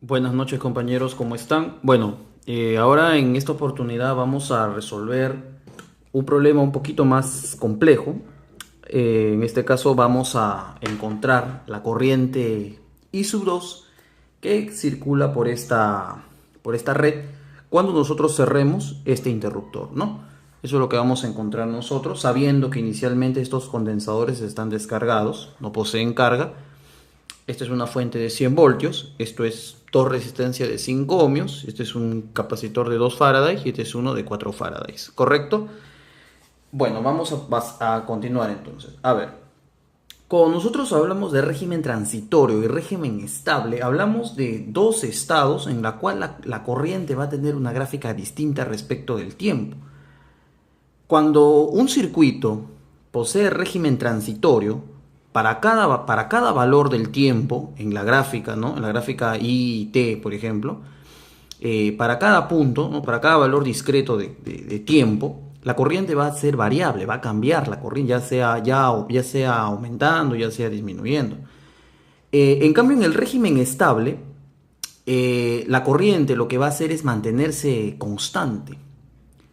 Buenas noches compañeros, ¿cómo están? Bueno, ahora en esta oportunidad vamos a resolver un problema un poquito más complejo. En este caso vamos a encontrar la corriente I sub 2 que circula por esta red cuando nosotros cerremos este interruptor, ¿no? Eso es lo que vamos a encontrar nosotros, sabiendo que inicialmente estos condensadores están descargados, no poseen carga. Esta es una fuente de 100 voltios, esto es dos resistencias de 5 ohmios, este es un capacitor de 2 faraday y este es uno de 4 faraday, ¿correcto? Bueno, vamos a continuar entonces. A ver, cuando nosotros hablamos de régimen transitorio y régimen estable, hablamos de dos estados en la cual la corriente va a tener una gráfica distinta respecto del tiempo. Cuando un circuito posee régimen transitorio, para cada valor del tiempo en la gráfica, ¿no? En la gráfica I y T, por ejemplo, para cada punto, ¿no? Para cada valor discreto de tiempo, la corriente va a ser variable, va a cambiar la corriente, ya sea aumentando, ya sea disminuyendo. En cambio, en el régimen estable, la corriente lo que va a hacer es mantenerse constante.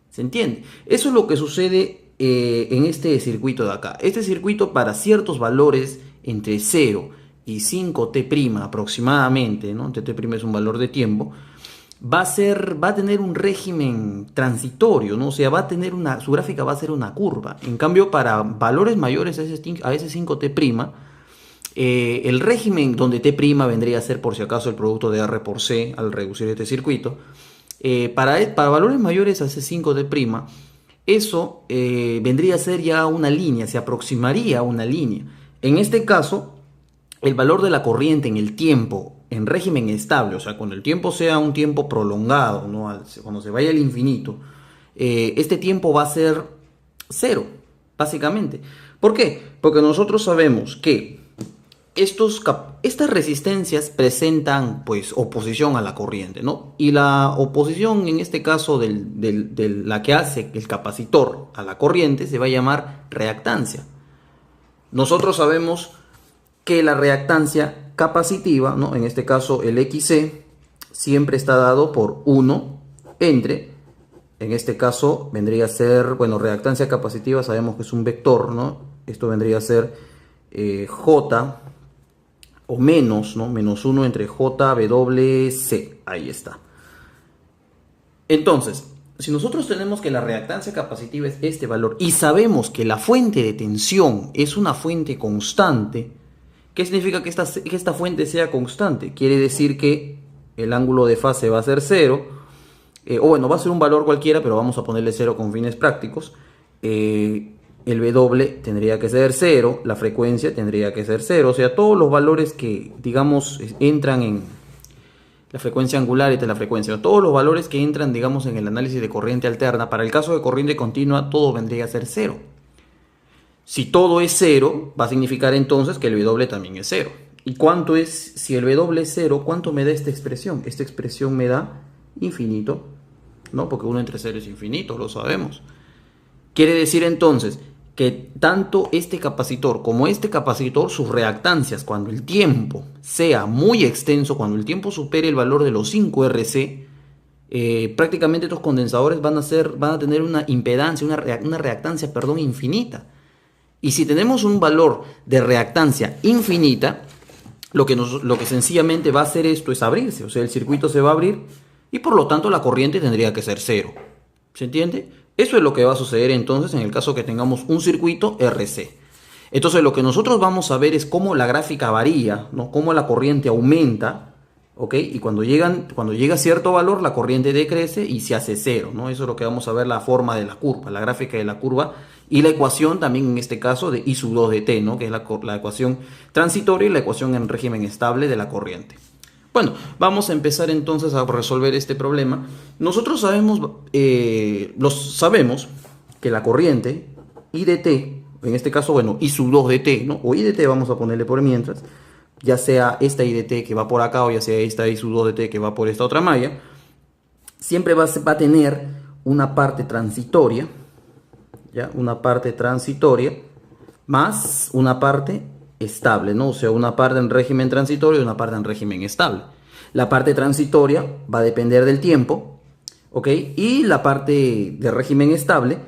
¿Se entiende? Eso es lo que sucede en este circuito de acá. Este circuito para ciertos valores entre 0 y 5t' aproximadamente, ¿no? T' es un valor de tiempo, va a tener un régimen transitorio, ¿no? O sea, su gráfica va a ser una curva. En cambio, para valores mayores a ese 5t', el régimen donde t' vendría a ser por si acaso el producto de R por C al reducir este circuito, para valores mayores a ese 5t', eso vendría a ser ya una línea, se aproximaría a una línea. En este caso, el valor de la corriente en el tiempo, en régimen estable, o sea, cuando el tiempo sea un tiempo prolongado, ¿no? Cuando se vaya al infinito, este tiempo va a ser cero, básicamente. ¿Por qué? Porque nosotros sabemos que estas resistencias presentan pues oposición a la corriente, ¿no? Y la oposición en este caso de la que hace el capacitor a la corriente se va a llamar reactancia. Nosotros sabemos que la reactancia capacitiva, ¿no? En este caso el XC, siempre está dado por 1 entre, en este caso vendría a ser, bueno, reactancia capacitiva sabemos que es un vector, ¿no? Esto vendría a ser J o menos, ¿no? Menos 1 entre JWC. Ahí está. Entonces, si nosotros tenemos que la reactancia capacitiva es este valor y sabemos que la fuente de tensión es una fuente constante, ¿qué significa que esta fuente sea constante? Quiere decir que el ángulo de fase va a ser 0, o bueno, va a ser un valor cualquiera, pero vamos a ponerle 0 con fines prácticos. El W tendría que ser 0, la frecuencia tendría que ser 0, o sea, todos los valores que, digamos, entran en la frecuencia angular y la frecuencia, todos los valores que entran, digamos, en el análisis de corriente alterna, para el caso de corriente continua, todo vendría a ser 0. Si todo es 0, va a significar entonces que el W también es 0. ¿Y cuánto es, si el W es 0, cuánto me da esta expresión? Esta expresión me da infinito, ¿no? Porque 1 entre 0 es infinito, lo sabemos. Quiere decir entonces que tanto este capacitor como este capacitor, sus reactancias, cuando el tiempo sea muy extenso, cuando el tiempo supere el valor de los 5 RC, prácticamente estos condensadores van a tener una impedancia, una reactancia, perdón, infinita. Y si tenemos un valor de reactancia infinita, lo que sencillamente va a hacer esto es abrirse, o sea, el circuito se va a abrir y por lo tanto la corriente tendría que ser 0. ¿Se entiende? Eso es lo que va a suceder entonces en el caso que tengamos un circuito RC. Entonces lo que nosotros vamos a ver es cómo la gráfica varía, ¿no? Cómo la corriente aumenta, ¿ok? Y cuando llega a cierto valor la corriente decrece y se hace 0, ¿no? Eso es lo que vamos a ver, la forma de la curva, la gráfica de la curva y la ecuación también en este caso de I sub 2 de T, ¿no? Que es la ecuación transitoria y la ecuación en régimen estable de la corriente. Bueno, vamos a empezar entonces a resolver este problema. Nosotros sabemos que la corriente I de T, en este caso, bueno, I sub 2 de T, ¿no? O I de T vamos a ponerle por mientras, ya sea esta I de T que va por acá o ya sea esta I sub 2 de T que va por esta otra malla, siempre va a tener una parte transitoria, ¿ya? Una parte transitoria más una parte estable, ¿no? O sea, una parte en régimen transitorio y una parte en régimen estable. La parte transitoria va a depender del tiempo, ¿ok? Y la parte de régimen estable,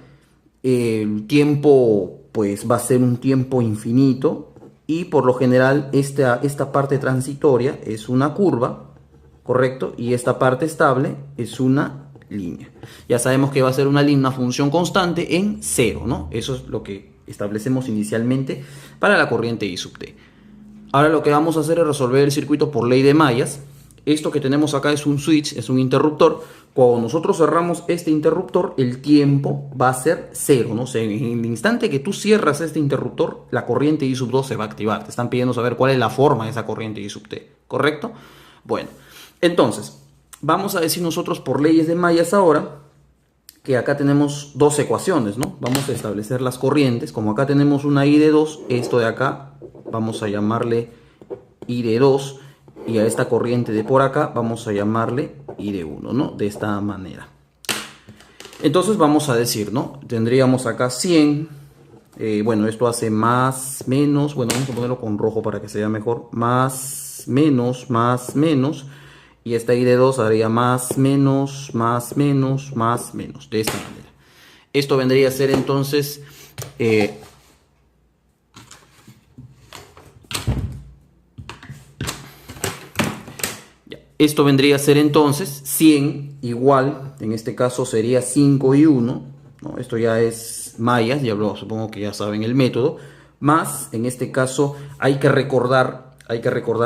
el tiempo pues va a ser un tiempo infinito y por lo general esta parte transitoria es una curva, ¿correcto? Y esta parte estable es una línea. Ya sabemos que va a ser una función constante en cero, ¿no? Eso es lo que establecemos inicialmente para la corriente I sub t. Ahora lo que vamos a hacer es resolver el circuito por ley de Mayas. Esto que tenemos acá es un switch, es un interruptor. Cuando nosotros cerramos este interruptor, el tiempo va a ser cero, ¿no? O sea, en el instante que tú cierras este interruptor, la corriente I sub 2 se va a activar. Te están pidiendo saber cuál es la forma de esa corriente I sub t, ¿correcto? Bueno, entonces, vamos a decir nosotros por leyes de Mayas ahora que acá tenemos dos ecuaciones, ¿no? Vamos a establecer las corrientes. Como acá tenemos una I de 2, esto de acá vamos a llamarle I de 2. Y a esta corriente de por acá vamos a llamarle I de 1, ¿no? De esta manera. Entonces vamos a decir, ¿no? Tendríamos acá 100. Bueno, esto hace más, menos. Bueno, vamos a ponerlo con rojo para que se vea mejor. Más, menos, más, menos. Y esta I de 2 haría más, menos, más, menos, más, menos. De esta manera. Esto vendría a ser entonces... Esto vendría a ser entonces 100 igual, en este caso sería 5 y 1, ¿no? Esto ya es Mayas, supongo que ya saben el método, más en este caso hay que recordar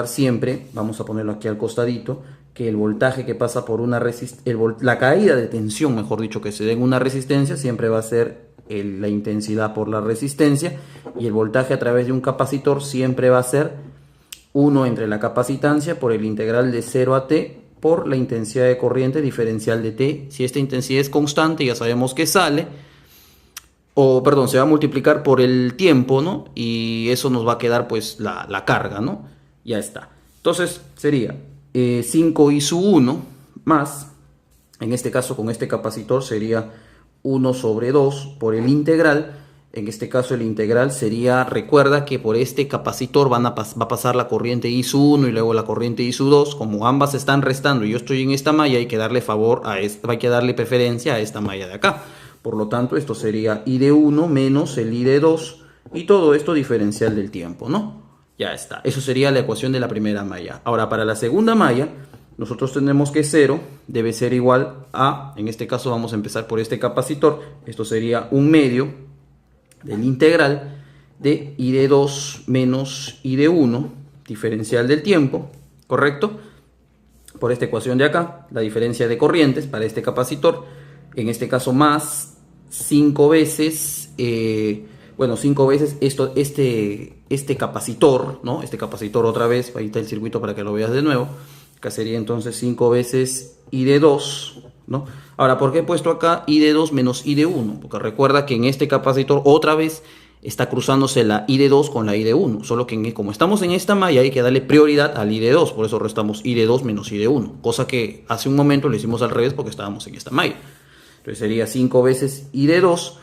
siempre, vamos a ponerlo aquí al costadito, que el voltaje que pasa por una resistencia, la caída de tensión, mejor dicho, que se dé en una resistencia, siempre va a ser la intensidad por la resistencia, y el voltaje a través de un capacitor siempre va a ser 1 entre la capacitancia por el integral de 0 a t por la intensidad de corriente diferencial de t. Si esta intensidad es constante, ya sabemos que sale, se va a multiplicar por el tiempo, ¿no? Y eso nos va a quedar pues la carga, ¿no? Ya está. Entonces sería 5i sub 1 más, en este caso con este capacitor sería 1 sobre 2 por el integral. En este caso el integral sería, recuerda que por este capacitor va a pasar la corriente I sub 1 y luego la corriente I sub 2. Como ambas están restando y yo estoy en esta malla, hay que darle hay que darle preferencia a esta malla de acá. Por lo tanto, esto sería I de 1 menos el I de 2 y todo esto diferencial del tiempo, ¿no? Ya está. Eso sería la ecuación de la primera malla. Ahora, para la segunda malla, nosotros tenemos que 0 debe ser igual a, en este caso vamos a empezar por este capacitor. Esto sería 1 medio del integral de I de 2 menos I de 1, diferencial del tiempo, ¿correcto? Por esta ecuación de acá, la diferencia de corrientes para este capacitor, en este caso más 5 veces, 5 veces este capacitor, ¿no? Este capacitor otra vez, ahí está el circuito para que lo veas de nuevo, acá sería entonces 5 veces I de 2, ¿no? Ahora, ¿por qué he puesto acá I de 2 menos I de 1? Porque recuerda que en este capacitor otra vez está cruzándose la I de 2 con la I de 1. Solo que como estamos en esta malla hay que darle prioridad al I de 2. Por eso restamos I de 2 menos I de 1. Cosa que hace un momento lo hicimos al revés porque estábamos en esta malla. Entonces sería 5 veces I de 2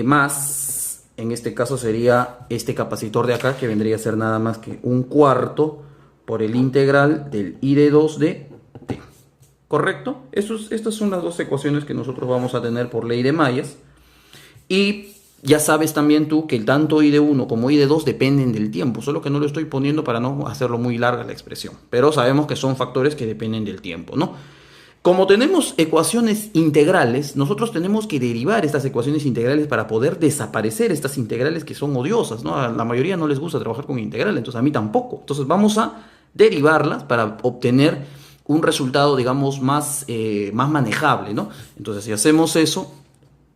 más, en este caso sería este capacitor de acá que vendría a ser nada más que 1/4 por el integral del I de 2 de t. ¿Correcto? Estas son las dos ecuaciones que nosotros vamos a tener por ley de Mayas. Y ya sabes también tú que tanto I de 1 como I de 2 dependen del tiempo. Solo que no lo estoy poniendo para no hacerlo muy larga la expresión. Pero sabemos que son factores que dependen del tiempo, ¿no? Como tenemos ecuaciones integrales, nosotros tenemos que derivar estas ecuaciones integrales para poder desaparecer estas integrales que son odiosas, ¿no? A la mayoría no les gusta trabajar con integrales, entonces a mí tampoco. Entonces vamos a derivarlas para obtener un resultado, digamos, más manejable, ¿no? Entonces, si hacemos eso,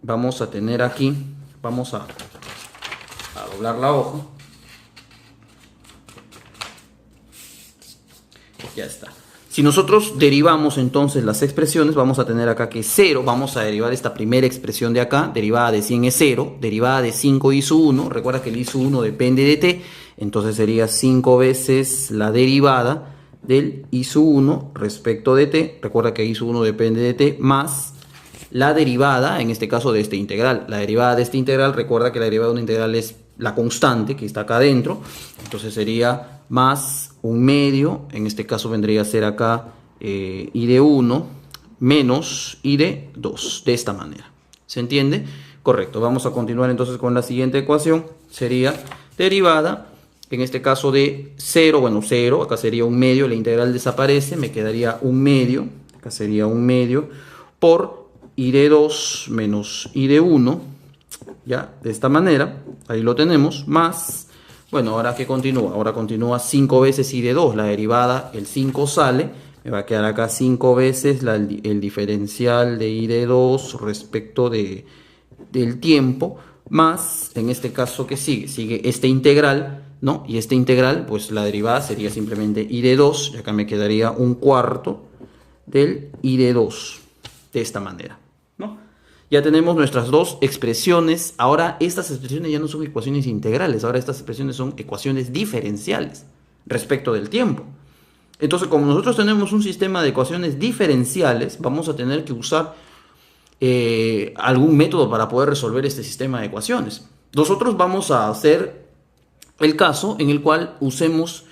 vamos a tener aquí, vamos a doblar la hoja. Ya está. Si nosotros derivamos entonces las expresiones, vamos a tener acá que 0, vamos a derivar esta primera expresión de acá, derivada de 100 es 0, derivada de 5 I sub 1, recuerda que el I sub 1 depende de t, entonces sería 5 veces la derivada del I sub 1 respecto de t, recuerda que I sub 1 depende de t, más la derivada, en este caso de este integral. La derivada de este integral, recuerda que la derivada de una integral es la constante que está acá adentro, entonces sería más un medio, en este caso vendría a ser acá I de 1 menos I de 2, de esta manera. ¿Se entiende? Correcto. Vamos a continuar entonces con la siguiente ecuación. Sería derivada, en este caso de 0, bueno 0, acá sería un medio, la integral desaparece, me quedaría un medio, acá sería un medio, por I de 2 menos I de 1, ya, de esta manera, ahí lo tenemos, más, bueno, ahora que continúa, ahora continúa 5 veces I de 2, la derivada, el 5 sale, me va a quedar acá 5 veces el diferencial de I de 2 respecto del tiempo, más, en este caso que sigue este integral, ¿no? Y este integral, pues la derivada sería simplemente I de 2, y acá me quedaría un cuarto del I de 2, de esta manera, ¿no? Ya tenemos nuestras dos expresiones. Ahora estas expresiones ya no son ecuaciones integrales, ahora estas expresiones son ecuaciones diferenciales respecto del tiempo. Entonces, como nosotros tenemos un sistema de ecuaciones diferenciales, vamos a tener que usar algún método para poder resolver este sistema de ecuaciones. Nosotros vamos a hacer el caso en el cual usemos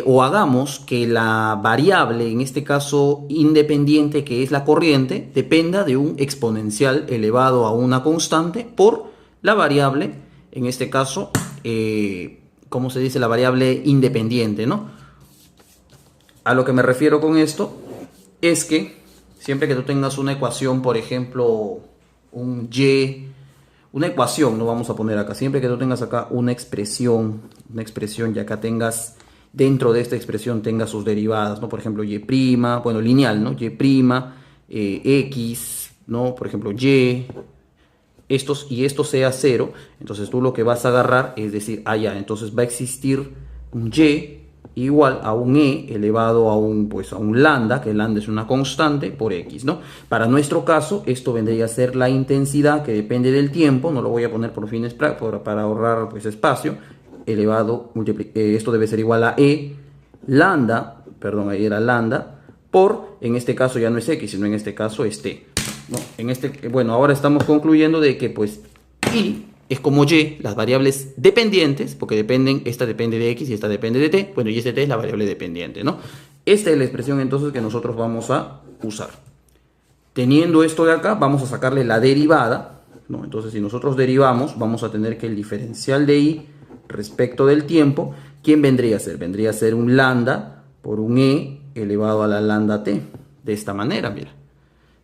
o hagamos que la variable, en este caso independiente, que es la corriente, dependa de un exponencial elevado a una constante por la variable, en este caso, ¿cómo se dice? La variable independiente, ¿no? A lo que me refiero con esto es que siempre que tú tengas una ecuación, por ejemplo, un y, una ecuación, no vamos a poner acá, siempre que tú tengas acá una expresión y acá tengas, dentro de esta expresión tengas sus derivadas, ¿no? Por ejemplo, y', bueno, lineal, ¿no? Y', x, ¿no? Por ejemplo, y, esto sea 0, entonces tú lo que vas a agarrar es decir, ya, entonces va a existir un y igual a un elevado a un lambda, que el lambda es una constante, por x, ¿no? Para nuestro caso, esto vendría a ser la intensidad, que depende del tiempo, no lo voy a poner por fines para ahorrar espacio, elevado, esto debe ser igual a lambda, perdón, ahí era lambda, por, en este caso ya no es x, sino en este caso es t, ¿no? Bueno, ahora estamos concluyendo de que pues y es como y, las variables dependientes, porque esta depende de x y esta depende de t, bueno, y este t es la variable dependiente, ¿no? Esta es la expresión entonces que nosotros vamos a usar. Teniendo esto de acá, vamos a sacarle la derivada, ¿no? Entonces, si nosotros derivamos, vamos a tener que el diferencial de y respecto del tiempo, ¿quién vendría a ser? Vendría a ser un lambda por un elevado a la lambda t, de esta manera, mira.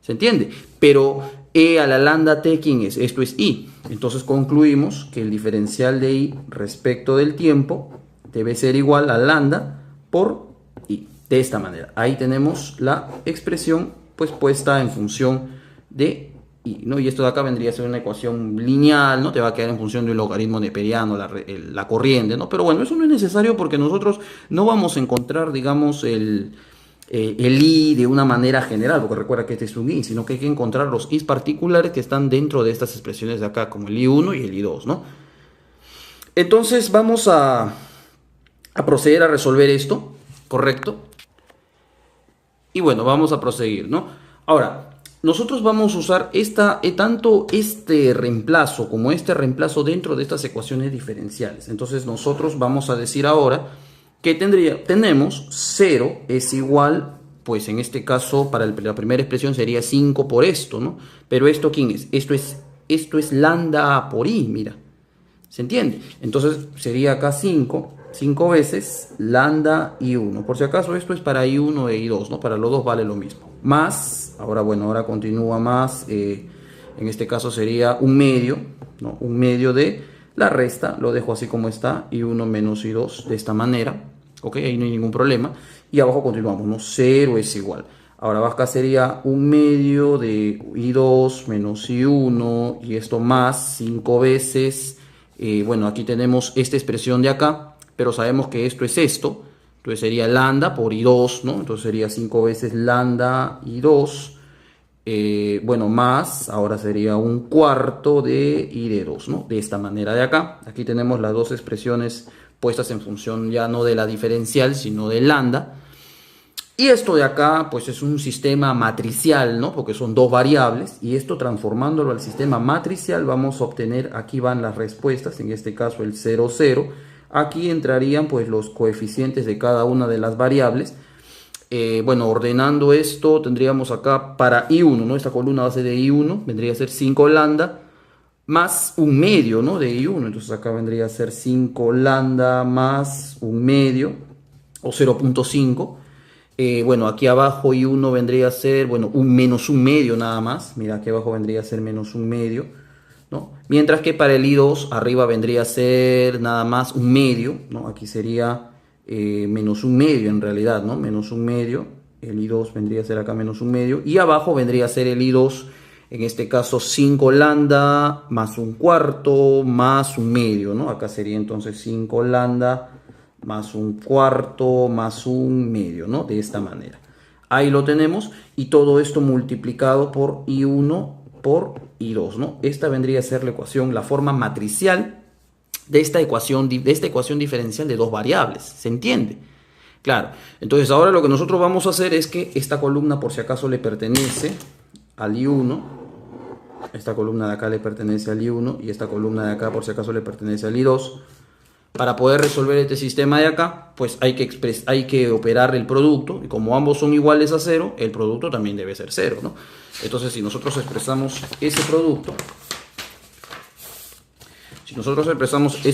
¿Se entiende? Pero a la lambda t, ¿quién es? Esto es i. Entonces concluimos que el diferencial de i respecto del tiempo debe ser igual a lambda por i. De esta manera. Ahí tenemos la expresión pues puesta en función de i, ¿no? Y esto de acá vendría a ser una ecuación lineal, ¿no? Te va a quedar en función de un logaritmo neperiano, la corriente, ¿no? Pero bueno, eso no es necesario porque nosotros no vamos a encontrar, digamos, el i de una manera general, porque recuerda que este es un i, sino que hay que encontrar los i's particulares que están dentro de estas expresiones de acá, como el i1 y el i2, ¿no? Entonces vamos a proceder a resolver esto, ¿correcto? Y bueno, vamos a proseguir, ¿no? Ahora, nosotros vamos a usar tanto este reemplazo como este reemplazo dentro de estas ecuaciones diferenciales. Entonces nosotros vamos a decir ahora que tenemos 0 es igual, pues en este caso para la primera expresión sería 5 por esto, ¿no? Pero ¿esto quién es? Esto es lambda por i, mira. ¿Se entiende? Entonces sería acá 5 veces lambda i1. Por si acaso esto es para i1 e i2, ¿no? Para los dos vale lo mismo. Más, ahora bueno, ahora continúa más, en este caso sería un medio, ¿no? Un medio de la resta, lo dejo así como está, i1 menos i2, de esta manera. Ok, ahí no hay ningún problema. Y abajo continuamos, ¿no? 0 es igual. Ahora acá sería un medio de i2 menos i1 y esto más 5 veces. Bueno, aquí tenemos esta expresión de acá, pero sabemos que esto es esto. Entonces sería lambda por i2, ¿no? Entonces sería 5 veces lambda i2. Bueno, más, ahora sería un cuarto de i de 2, ¿no? De esta manera de acá. Aquí tenemos las dos expresiones puestas en función ya no de la diferencial, sino de lambda. Y esto de acá, pues es un sistema matricial, ¿no? Porque son dos variables. Y esto transformándolo al sistema matricial, vamos a obtener, aquí van las respuestas, en este caso el 0, 0. Aquí entrarían pues los coeficientes de cada una de las variables. Bueno, ordenando esto tendríamos acá para I1, ¿no? Esta columna base de I1 vendría a ser 5 lambda más un medio, ¿no? De I1. Entonces acá vendría a ser 5 lambda más un medio o 0.5. Bueno, aquí abajo I1 vendría a ser, bueno, un menos un medio nada más. Mira, aquí abajo vendría a ser menos un medio, ¿no? Mientras que para el I2 arriba vendría a ser nada más un medio, ¿no? Aquí sería menos un medio en realidad, ¿no? Menos un medio. El I2 vendría a ser acá menos un medio. Y abajo vendría a ser el I2, en este caso 5 lambda más un cuarto más un medio, ¿no? Acá sería entonces 5 lambda más un cuarto más un medio, ¿no? De esta manera. Ahí lo tenemos y todo esto multiplicado por I1 por I2, ¿no? Esta vendría a ser la ecuación, la forma matricial de esta ecuación diferencial de dos variables. ¿Se entiende? Claro. Entonces ahora lo que nosotros vamos a hacer es que esta columna por si acaso le pertenece al I1. Esta columna de acá le pertenece al I1 y esta columna de acá por si acaso le pertenece al I2. Para poder resolver este sistema de acá, pues hay que operar el producto, y como ambos son iguales a 0, el producto también debe ser 0, ¿no? Entonces, si nosotros expresamos ese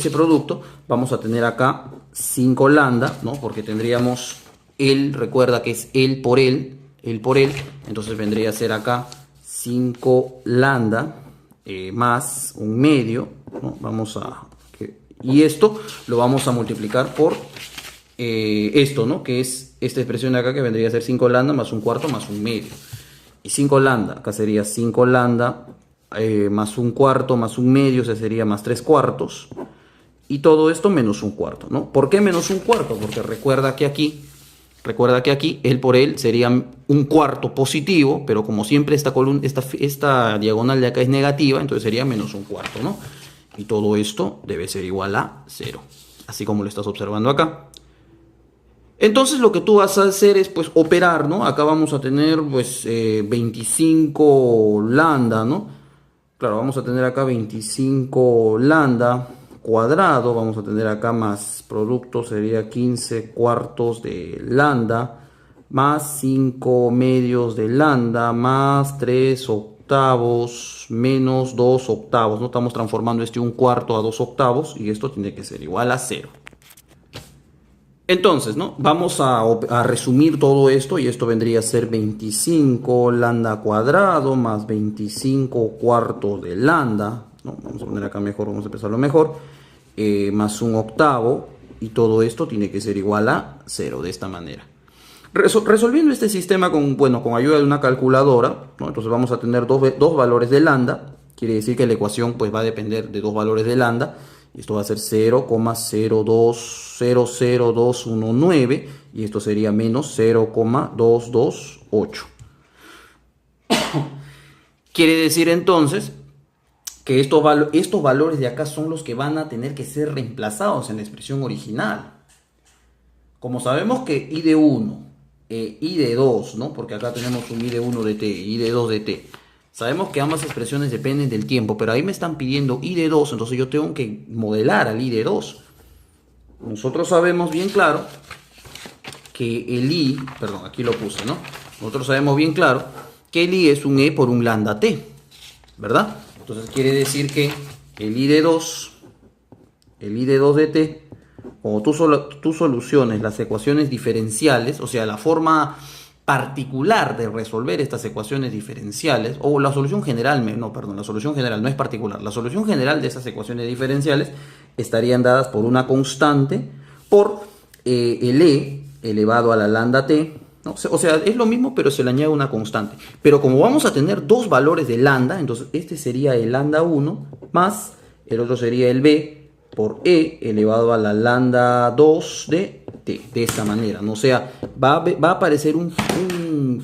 producto, vamos a tener acá 5 lambda, ¿no? Porque tendríamos recuerda que es el por el, entonces vendría a ser acá 5 lambda más un medio, ¿no? Y esto lo vamos a multiplicar por esto, ¿no? Que es esta expresión de acá que vendría a ser 5 lambda más un cuarto más un medio. Y 5 lambda, acá sería 5 lambda más un cuarto más un medio, o sea, sería más 3 cuartos. Y todo esto menos un cuarto, ¿no? ¿Por qué menos un cuarto? Porque recuerda que aquí el por el sería un cuarto positivo, pero como siempre esta diagonal de acá es negativa, entonces sería menos un cuarto, ¿no? Y todo esto debe ser igual a 0, así como lo estás observando acá. Entonces lo que tú vas a hacer es pues operar, ¿no? Acá vamos a tener pues 25 lambda, ¿no? Claro, vamos a tener acá 25 lambda cuadrado, vamos a tener acá más producto, sería 15 cuartos de lambda, más 5 medios de lambda, más 3 octavos, menos 2 octavos, ¿no? Estamos transformando un cuarto a 2 octavos y esto tiene que ser igual a 0. Entonces, ¿no? Vamos a resumir todo esto y esto vendría a ser 25 lambda cuadrado más 25 cuartos de lambda, ¿no? Vamos a poner acá mejor, vamos a empezarlo mejor, más un octavo y todo esto tiene que ser igual a 0 de esta manera. Resolviendo este sistema con ayuda de una calculadora, ¿no? Entonces vamos a tener dos valores de lambda, quiere decir que la ecuación pues va a depender de dos valores de lambda. Esto va a ser 0,0200219 y esto sería menos 0,228. Quiere decir entonces que estos valores de acá son los que van a tener que ser reemplazados en la expresión original. Como sabemos que I de 1, I de 2, ¿no? Porque acá tenemos un I de 1 de t, I de 2 de t. Sabemos que ambas expresiones dependen del tiempo, pero ahí me están pidiendo I de 2, entonces yo tengo que modelar al I de 2. Nosotros sabemos bien claro que el I, perdón, aquí lo puse, ¿no? Nosotros sabemos bien claro que el I es un E por un lambda t, ¿verdad? Entonces quiere decir que el I de 2 de t, como tú soluciones las ecuaciones diferenciales, o sea, la forma particular de resolver estas ecuaciones diferenciales, o la solución general, la solución general no es particular, la solución general de estas ecuaciones diferenciales estarían dadas por una constante por el E elevado a la lambda t, ¿no? O sea, es lo mismo pero se le añade una constante, pero como vamos a tener dos valores de lambda, entonces este sería el lambda 1 más el otro sería el B por E elevado a la lambda 2 de t, de esta manera, ¿no? O sea, va a aparecer un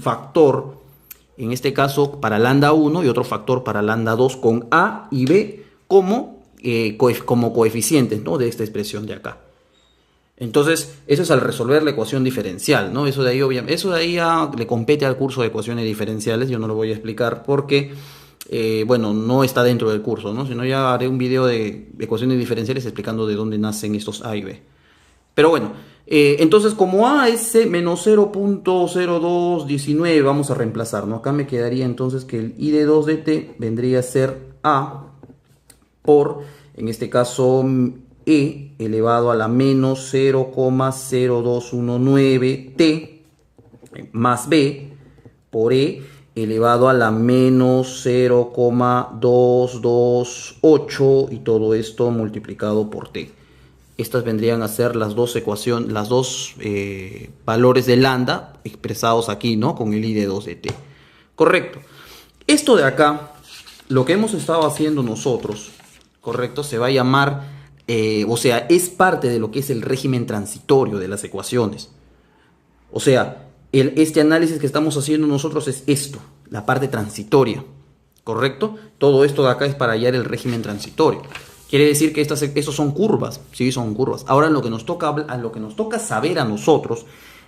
factor, en este caso para lambda 1 y otro factor para lambda 2 con A y B como coeficientes, ¿no? De esta expresión de acá. Entonces, eso es al resolver la ecuación diferencial, ¿no? Eso de ahí ya le compete al curso de ecuaciones diferenciales, yo no lo voy a explicar porque bueno, no está dentro del curso, ¿no? Sino ya haré un video de ecuaciones diferenciales explicando de dónde nacen estos A y B. Pero bueno, entonces como A es menos 0.0219, vamos a reemplazar, ¿no? Acá me quedaría entonces que el I de 2 de t vendría a ser A por, en este caso, E elevado a la menos 0,0219t más B por E elevado a la menos 0,228 y todo esto multiplicado por t. Estas vendrían a ser las dos ecuaciones, las dos valores de lambda expresados aquí, ¿no? Con el I de 2 de t. Correcto. Esto de acá, lo que hemos estado haciendo nosotros, correcto, se va a llamar, o sea, es parte de lo que es el régimen transitorio de las ecuaciones. O sea, este análisis que estamos haciendo nosotros es esto, la parte transitoria, ¿correcto? Todo esto de acá es para hallar el régimen transitorio. Quiere decir que estos son curvas, sí, son curvas. Ahora lo que nos toca saber a nosotros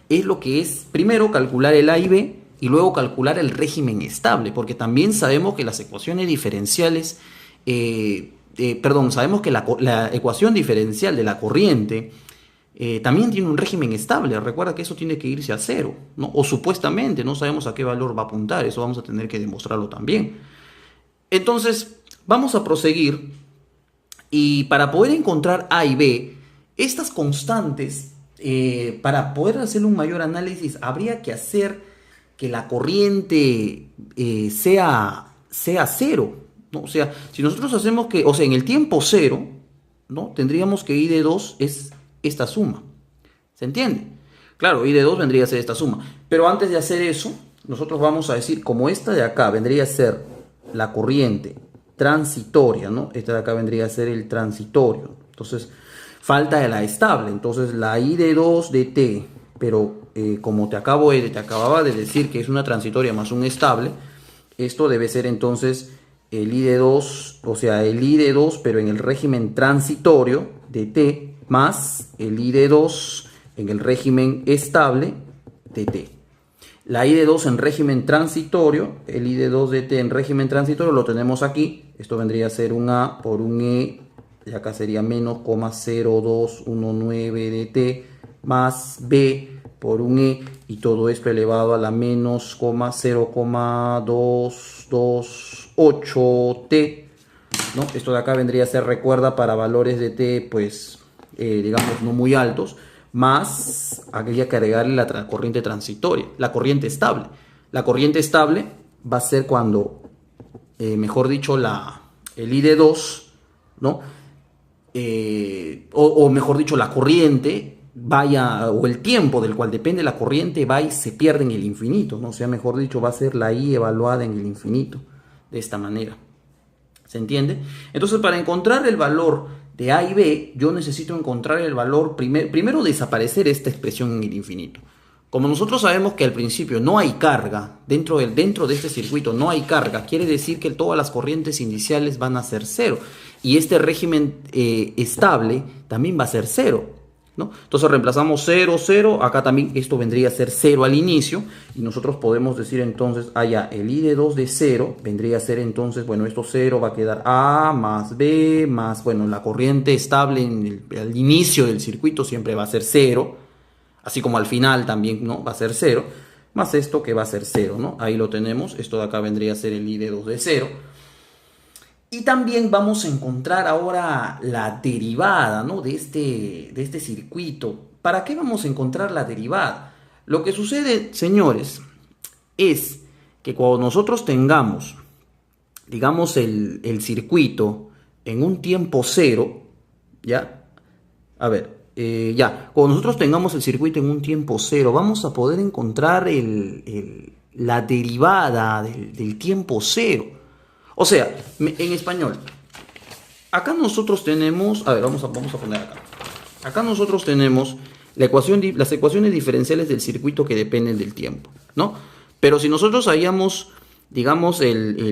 es lo que es, primero, calcular el A y B y luego calcular el régimen estable, porque también sabemos que las ecuaciones diferenciales, sabemos que la ecuación diferencial de la corriente también tiene un régimen estable. Recuerda que eso tiene que irse a cero, ¿no? O supuestamente, no sabemos a qué valor va a apuntar, eso vamos a tener que demostrarlo también. Entonces, vamos a proseguir. Y para poder encontrar A y B, estas constantes, para poder hacer un mayor análisis, habría que hacer que la corriente sea cero, ¿no? O sea, si nosotros hacemos que, o sea, en el tiempo cero, ¿no? Tendríamos que I de 2 es esta suma. ¿Se entiende? Claro, I de 2 vendría a ser esta suma. Pero antes de hacer eso, nosotros vamos a decir, como esta de acá vendría a ser la corriente transitoria, ¿no? Esta de acá vendría a ser el transitorio. Entonces, falta de la estable. Entonces, la I de 2 de t, pero como te acababa de decir que es una transitoria más un estable, esto debe ser entonces el I de 2, o sea, el I de 2, pero en el régimen transitorio de t, más el I de 2 en el régimen estable de t. La I de 2 en régimen transitorio, el I de 2 de t en régimen transitorio lo tenemos aquí. Esto vendría a ser un A por un E, y acá sería menos 0,0219 de t, más B por un E, y todo esto elevado a la menos 0,228 t, ¿no? Esto de acá vendría a ser, recuerda, para valores de t, pues, digamos, no muy altos, más habría que agregarle la corriente transitoria, la corriente estable. La corriente estable va a ser cuando, mejor dicho, el I de 2, ¿no? O mejor dicho, la corriente vaya, o el tiempo del cual depende la corriente va y se pierde en el infinito, ¿no? O sea, mejor dicho, va a ser la I evaluada en el infinito, de esta manera. ¿Se entiende? Entonces, para encontrar el valor de A y B, yo necesito encontrar el valor, primero desaparecer esta expresión en el infinito. Como nosotros sabemos que al principio no hay carga, dentro de este circuito no hay carga, quiere decir que todas las corrientes iniciales van a ser cero. Y este régimen estable también va a ser cero, ¿no? Entonces reemplazamos 0, 0, acá también esto vendría a ser 0 al inicio, y nosotros podemos decir entonces, allá el I de 2 de 0 vendría a ser entonces, bueno, esto 0 va a quedar A más B más, bueno, la corriente estable al inicio del circuito siempre va a ser 0, así como al final también, ¿no? Va a ser 0, más esto que va a ser 0, ¿no? Ahí lo tenemos, esto de acá vendría a ser el I de 2 de 0. Y también vamos a encontrar ahora la derivada, ¿no? de este circuito. ¿Para qué vamos a encontrar la derivada? Lo que sucede, señores, es que cuando nosotros tengamos, digamos, el circuito en un tiempo cero, ¿ya? A ver, cuando nosotros tengamos el circuito en un tiempo cero, vamos a poder encontrar la derivada del tiempo cero. O sea, en español, acá nosotros tenemos, a ver, vamos a poner acá. Acá nosotros tenemos las ecuaciones diferenciales del circuito que dependen del tiempo, ¿no? Pero si nosotros hallamos, digamos,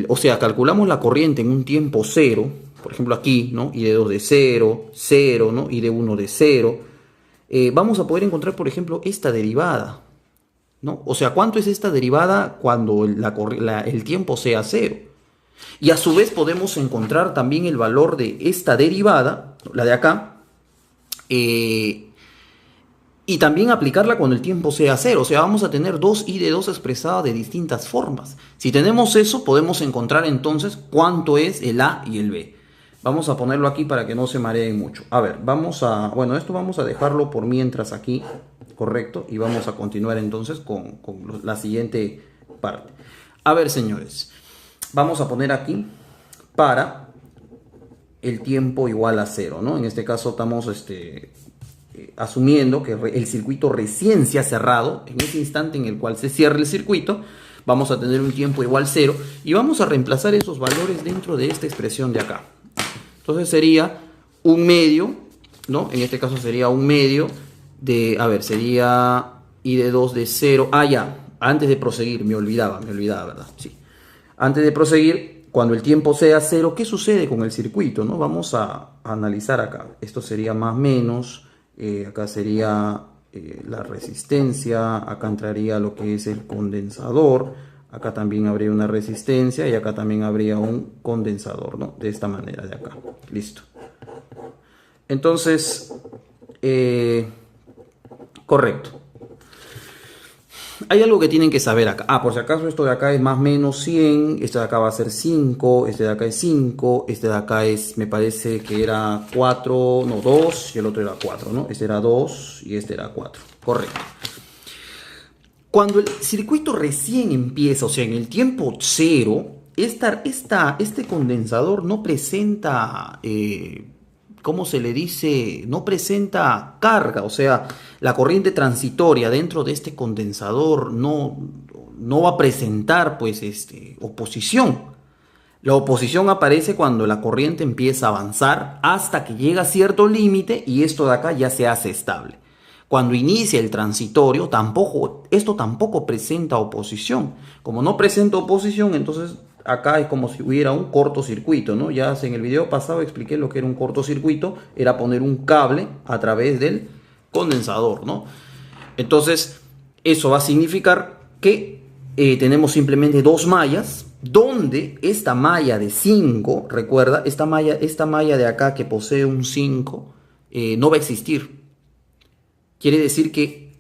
o sea, calculamos la corriente en un tiempo cero, por ejemplo aquí, ¿no? I de 2 de 0, 0, ¿no? I de 1 de 0, vamos a poder encontrar, por ejemplo, esta derivada, ¿no? O sea, ¿cuánto es esta derivada cuando el tiempo sea 0? Y a su vez podemos encontrar también el valor de esta derivada, la de acá, y también aplicarla cuando el tiempo sea cero. O sea, vamos a tener 2i de 2 expresada de distintas formas. Si tenemos eso, podemos encontrar entonces cuánto es el a y el b. Vamos a ponerlo aquí para que no se mareen mucho. A ver, bueno, esto vamos a dejarlo por mientras aquí, correcto, y vamos a continuar entonces con la siguiente parte. A ver, señores, vamos a poner aquí para el tiempo igual a 0, ¿no? En este caso estamos asumiendo que el circuito recién se ha cerrado. En ese instante en el cual se cierra el circuito, vamos a tener un tiempo igual a 0 y vamos a reemplazar esos valores dentro de esta expresión de acá. Entonces sería un medio, ¿no? En este caso sería un medio de, a ver, sería i de 2 de 0. Ah, ya, antes de proseguir, me olvidaba, ¿verdad? Sí. Antes de proseguir, cuando el tiempo sea 0, ¿qué sucede con el circuito, no? Vamos a analizar acá. Esto sería más menos, acá sería la resistencia, acá entraría lo que es el condensador. Acá también habría una resistencia y acá también habría un condensador, ¿no? De esta manera de acá. Listo. Entonces, correcto. Hay algo que tienen que saber acá. Ah, por si acaso esto de acá es más menos 100, este de acá va a ser 5, este de acá es 5, este de acá es, me parece que era 4, no, 2 y el otro era 4, ¿no? Este era 2 y este era 4. Correcto. Cuando el circuito recién empieza, o sea, en el tiempo 0, este condensador no presenta, ¿cómo se le dice? No presenta carga, o sea, la corriente transitoria dentro de este condensador no va a presentar, pues, oposición. La oposición aparece cuando la corriente empieza a avanzar hasta que llega a cierto límite y esto de acá ya se hace estable. Cuando inicia el transitorio, esto tampoco presenta oposición. Como no presenta oposición, entonces acá es como si hubiera un cortocircuito, ¿no? Ya en el video pasado expliqué lo que era un cortocircuito, era poner un cable a través del condensador, ¿no? Entonces, eso va a significar que tenemos simplemente dos mallas, donde esta malla de 5, recuerda, esta malla de acá que posee un 5, no va a existir. Quiere decir que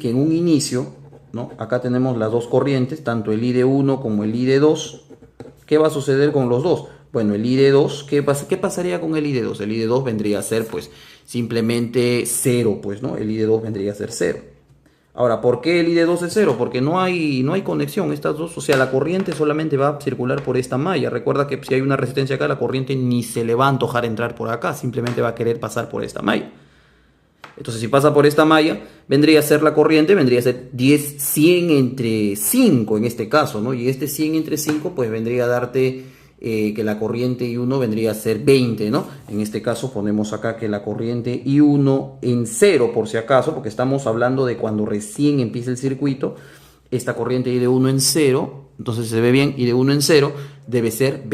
en un inicio, ¿no? Acá tenemos las dos corrientes, tanto el I de 1 como el I de 2. ¿Qué va a suceder con los dos? Bueno, el I de 2, ¿qué pasaría con el I de 2? El I de 2 vendría a ser, pues, simplemente 0, pues, ¿no? El I de 2 vendría a ser 0. Ahora, ¿por qué el I de 2 es 0? Porque no hay conexión, estas dos, o sea, la corriente solamente va a circular por esta malla. Recuerda que si hay una resistencia acá, la corriente ni se le va a antojar entrar por acá, simplemente va a querer pasar por esta malla. Entonces, si pasa por esta malla, vendría a ser la corriente, vendría a ser 100 entre 5 en este caso, ¿no? Y este 100 entre 5, pues vendría a darte que la corriente I1 vendría a ser 20, ¿no? En este caso ponemos acá que la corriente I1 en 0, por si acaso, porque estamos hablando de cuando recién empieza el circuito. Esta corriente I de 1 en 0, entonces se ve bien, I de 1 en 0 debe ser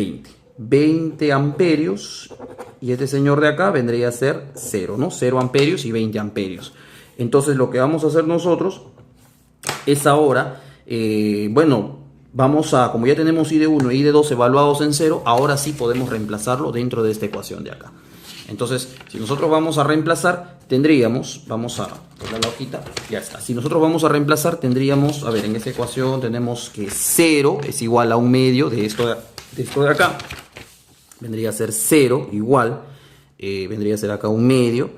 20 amperios, y este señor de acá vendría a ser 0, ¿no? 0 amperios y 20 amperios. Entonces lo que vamos a hacer nosotros es ahora, bueno, como ya tenemos I de 1 y I de 2 evaluados en 0, ahora sí podemos reemplazarlo dentro de esta ecuación de acá. Entonces, si nosotros vamos a reemplazar, vamos a poner la hojita, ya está. Si nosotros vamos a reemplazar, tendríamos, a ver, en esta ecuación tenemos que 0 es igual a un medio de esto de acá. Vendría a ser 0 igual, vendría a ser acá un medio.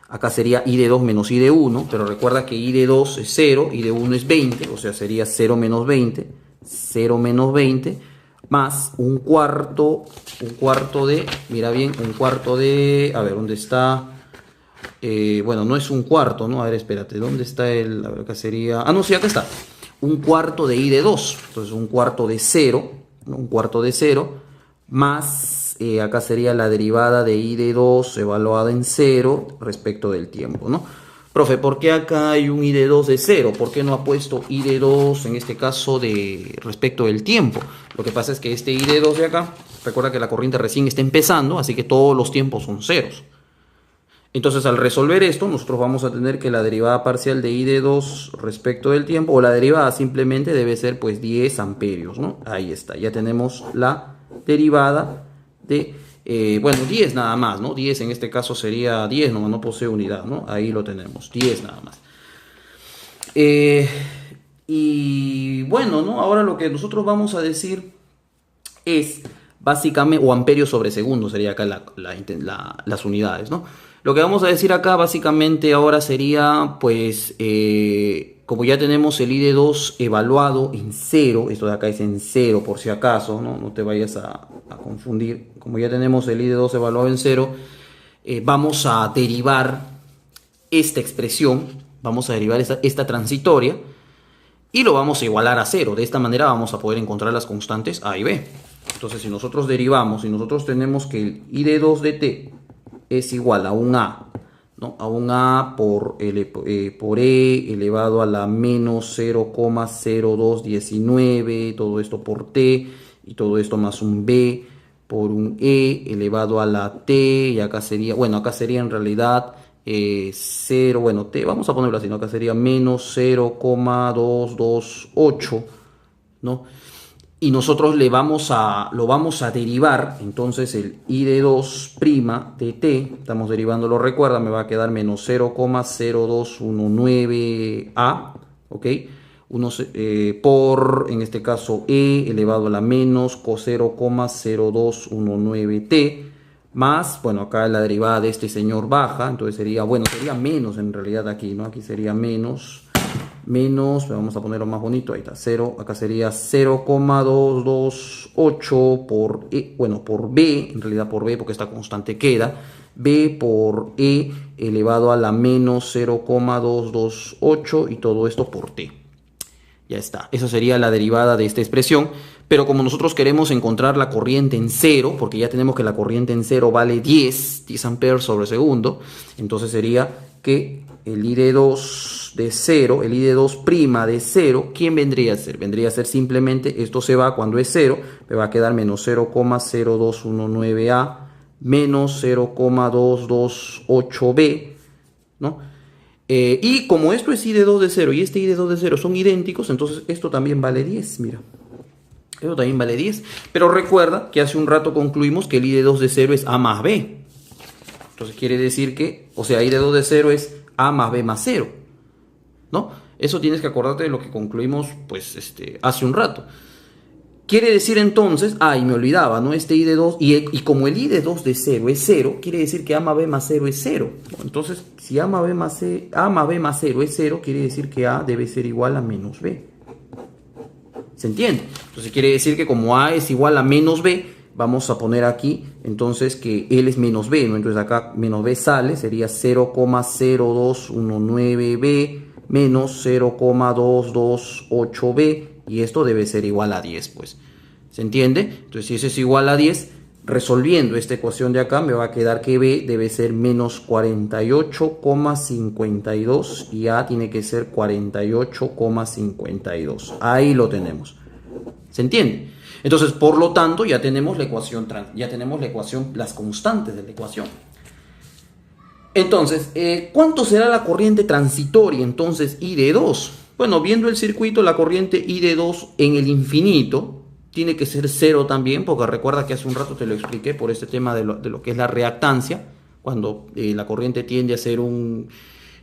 Acá sería I de 2 menos I de 1, pero recuerda que I de 2 es 0, I de 1 es 20, o sea, sería 0 menos 20, 0 menos 20, más un cuarto de, mira bien, un cuarto de, a ver, ¿dónde está? Bueno, no es un cuarto, ¿no? A ver, espérate, ¿dónde está el, a ver, acá sería, ah, no, sí, acá está, un cuarto de I de 2, entonces un cuarto de 0, ¿no? Un cuarto de 0, más, acá sería la derivada de I de 2 evaluada en 0 respecto del tiempo, ¿no? Profe, ¿por qué acá hay un I de 2 de 0? ¿Por qué no ha puesto I de 2 en este caso respecto del tiempo? Lo que pasa es que este I de 2 de acá, recuerda que la corriente recién está empezando, así que todos los tiempos son ceros. Entonces, al resolver esto, nosotros vamos a tener que la derivada parcial de I de 2 respecto del tiempo, o la derivada simplemente debe ser pues 10 amperios, ¿no? Ahí está, ya tenemos la derivada de, bueno, 10 nada más, ¿no? 10 en este caso sería 10, no posee unidad, ¿no? Ahí lo tenemos, 10 nada más. Y bueno, ¿no? Ahora lo que nosotros vamos a decir es básicamente, o amperios sobre segundo sería acá las unidades, ¿no? Lo que vamos a decir acá básicamente ahora sería, pues, como ya tenemos el I de 2 evaluado en 0, esto de acá es en 0 por si acaso, ¿no? No te vayas a confundir. Como ya tenemos el I de 2 evaluado en 0, vamos a derivar esta expresión, vamos a derivar esta transitoria y lo vamos a igualar a 0. De esta manera vamos a poder encontrar las constantes A y B. Entonces, si nosotros derivamos, si nosotros tenemos que el I de 2 de t es igual a un A, ¿no? A un A por E elevado a la menos 0,0219, todo esto por t, y todo esto más un B por un E elevado a la t, y acá sería, bueno, acá sería en realidad 0, bueno, t, vamos a ponerlo así, ¿no? Acá sería menos 0,228, ¿no? Y nosotros lo vamos a derivar, entonces el I de 2' de t, estamos derivándolo, recuerda, me va a quedar menos 0,0219a, ¿ok? Por, en este caso, e elevado a la menos 0,0219t, más, bueno, acá la derivada de este señor baja, entonces sería, bueno, sería menos en realidad aquí, ¿no? Aquí sería menos, vamos a ponerlo más bonito, ahí está, 0, acá sería 0,228 por E, bueno, por B, en realidad por B, porque esta constante queda, B por E elevado a la menos 0,228 y todo esto por T. Ya está, esa sería la derivada de esta expresión, pero como nosotros queremos encontrar la corriente en 0, porque ya tenemos que la corriente en 0 vale 10 amperes sobre segundo, entonces sería que el I de 2 de 0, el I de 2' de 0, ¿quién vendría a ser? Vendría a ser simplemente, esto se va cuando es 0, me va a quedar menos 0,0219A menos 0,228B, ¿no? Y como esto es I de 2 de 0 y este I de 2 de 0 son idénticos, entonces esto también vale 10, mira. Esto también vale 10. Pero recuerda que hace un rato concluimos que el I de 2 de 0 es A más B. Entonces quiere decir que, o sea, I de 2 de 0 es A más B más 0, ¿no? Eso tienes que acordarte de lo que concluimos, pues, hace un rato. Quiere decir entonces, y me olvidaba, ¿no? Este I de 2, y como el I de 2 de 0 es 0, quiere decir que A más B más 0 es 0. Entonces, si A más B más 0 es 0, quiere decir que A debe ser igual a menos B. ¿Se entiende? Entonces quiere decir que como A es igual a menos B, vamos a poner aquí, entonces, que L es menos B, ¿no? Entonces acá menos B sale, sería 0,0219B menos 0,228B. Y esto debe ser igual a 10, pues. ¿Se entiende? Entonces, si eso es igual a 10, resolviendo esta ecuación de acá, me va a quedar que B debe ser menos 48,52 y A tiene que ser 48,52. Ahí lo tenemos. ¿Se entiende? Entonces, por lo tanto, ya tenemos la ecuación, las constantes de la ecuación. Entonces, ¿cuánto será la corriente transitoria? Entonces, I de 2. Bueno, viendo el circuito, la corriente I de 2 en el infinito tiene que ser 0 también, porque recuerda que hace un rato te lo expliqué por este tema de lo que es la reactancia, cuando la corriente tiende a ser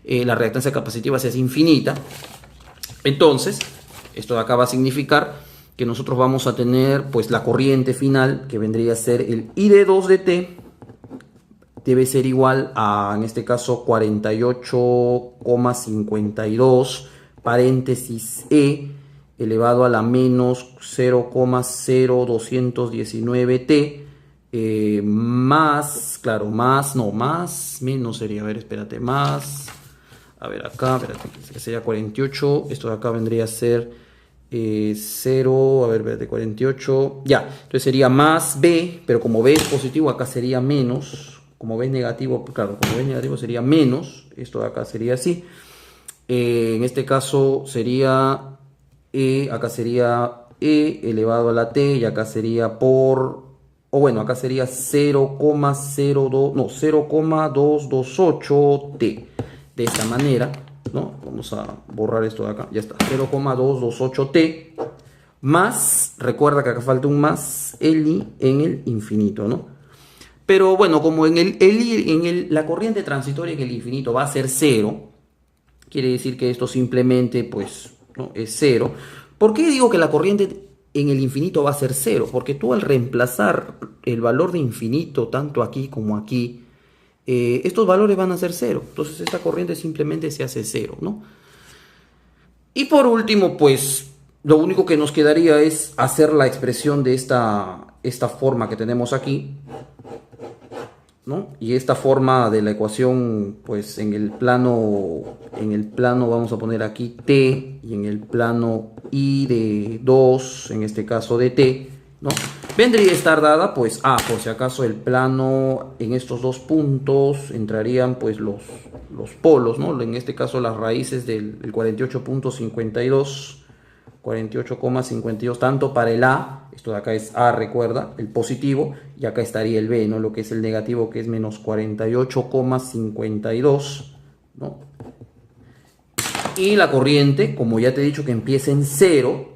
la reactancia capacitiva se hace infinita. Entonces, esto de acá va a significar que nosotros vamos a tener, pues, la corriente final, que vendría a ser el I de 2 de t, debe ser igual a, en este caso, 48,52 paréntesis E elevado a la menos 0,0219t más, claro, menos sería, a ver, espérate, más, a ver acá, espérate, que sería 48, esto de acá vendría a ser 0, a ver, espérate, 48, ya, entonces sería más B, pero como B es positivo, acá sería menos, como B es negativo, claro, como B es negativo sería menos, esto de acá sería así. En este caso sería acá sería E elevado a la T y acá sería acá sería 0,228T. De esta manera, ¿no? Vamos a borrar esto de acá, ya está, 0,228T más, recuerda que acá falta un más, el I en el infinito, ¿no? Pero bueno, como en la corriente transitoria en el infinito va a ser cero, quiere decir que esto simplemente, pues, ¿no?, es cero. ¿Por qué digo que la corriente en el infinito va a ser cero? Porque tú al reemplazar el valor de infinito, tanto aquí como aquí, estos valores van a ser cero. Entonces esta corriente simplemente se hace cero, ¿no? Y por último, pues, lo único que nos quedaría es hacer la expresión de esta forma que tenemos aquí, ¿no? Y esta forma de la ecuación, pues en el plano vamos a poner aquí t, y en el plano i de 2, en este caso de t, ¿no? Vendría a estar dada, pues, por si acaso el plano en estos dos puntos entrarían, pues, los polos, ¿no? En este caso las raíces del 48.52. 48,52 tanto para el A, esto de acá es A, recuerda, el positivo, y acá estaría el B, ¿no? Lo que es el negativo, que es menos 48,52, ¿no? Y la corriente, como ya te he dicho que empieza en cero,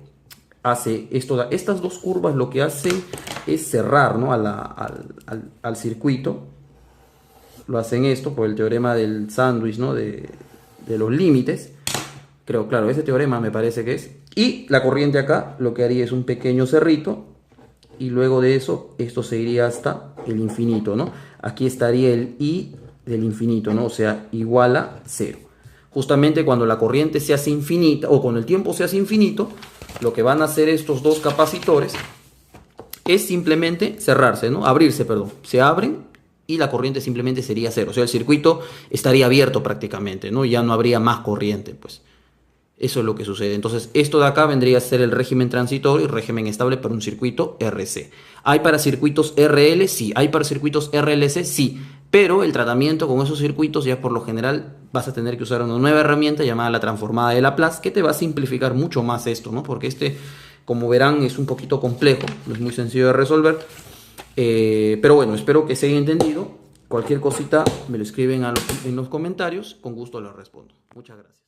hace esto, estas dos curvas lo que hacen es cerrar, ¿no?, al circuito. Lo hacen esto por el teorema del sándwich, ¿no?, de los límites. Creo, claro, ese teorema me parece que es. Y la corriente acá lo que haría es un pequeño cerrito, y luego de eso esto se iría hasta el infinito, ¿no? Aquí estaría el I del infinito, ¿no? O sea, igual a cero. Justamente cuando la corriente se hace infinita, o cuando el tiempo se hace infinito, lo que van a hacer estos dos capacitores es simplemente cerrarse, ¿no? Abrirse, perdón. Se abren y la corriente simplemente sería cero. O sea, el circuito estaría abierto prácticamente, ¿no? Ya no habría más corriente, pues. Eso es lo que sucede. Entonces, esto de acá vendría a ser el régimen transitorio y régimen estable para un circuito RC. ¿Hay para circuitos RL? Sí. ¿Hay para circuitos RLC? Sí. Pero el tratamiento con esos circuitos ya por lo general vas a tener que usar una nueva herramienta llamada la transformada de Laplace, que te va a simplificar mucho más esto, ¿no? Porque como verán, es un poquito complejo, no es muy sencillo de resolver. Pero bueno, espero que se haya entendido. Cualquier cosita me lo escriben en los comentarios, con gusto les respondo. Muchas gracias.